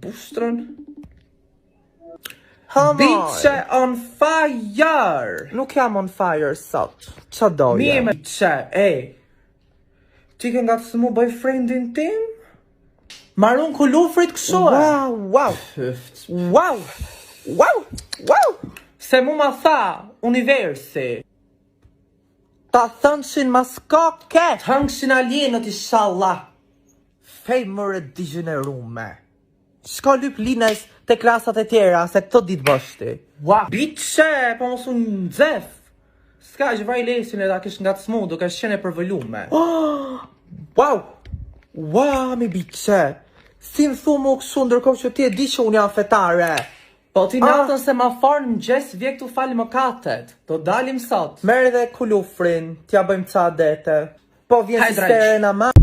bushtrën. Biçe on fire! Nuk jam on fire sot. Qa doje? Mirë me biçe, ti ke ngacmu boyfriendin tim? Marun ku lufrit kështu Wow. Se mu ma tha, universi. Ta thënshin mas koke. Hëngshin alienët inshallah. Fej mërë digjenerume. Shko lyp lines të klasat e tjera, se këto ditë bështi. Biçe, po mos unë nxef. Ska që vaj lesin e da kish ngacmu, duke shqene për vëllume. Wow, mi biçe. Si më thu mu këshu ndërkohë që ti e di që unë jam fetare. Po ti natën se ma farë në gjes vje këtu falë më katet. Do dalim sot. Merë dhe kulufrin, t'ja bëjmë ca dete. Po vjen Hajde, si stere në ma.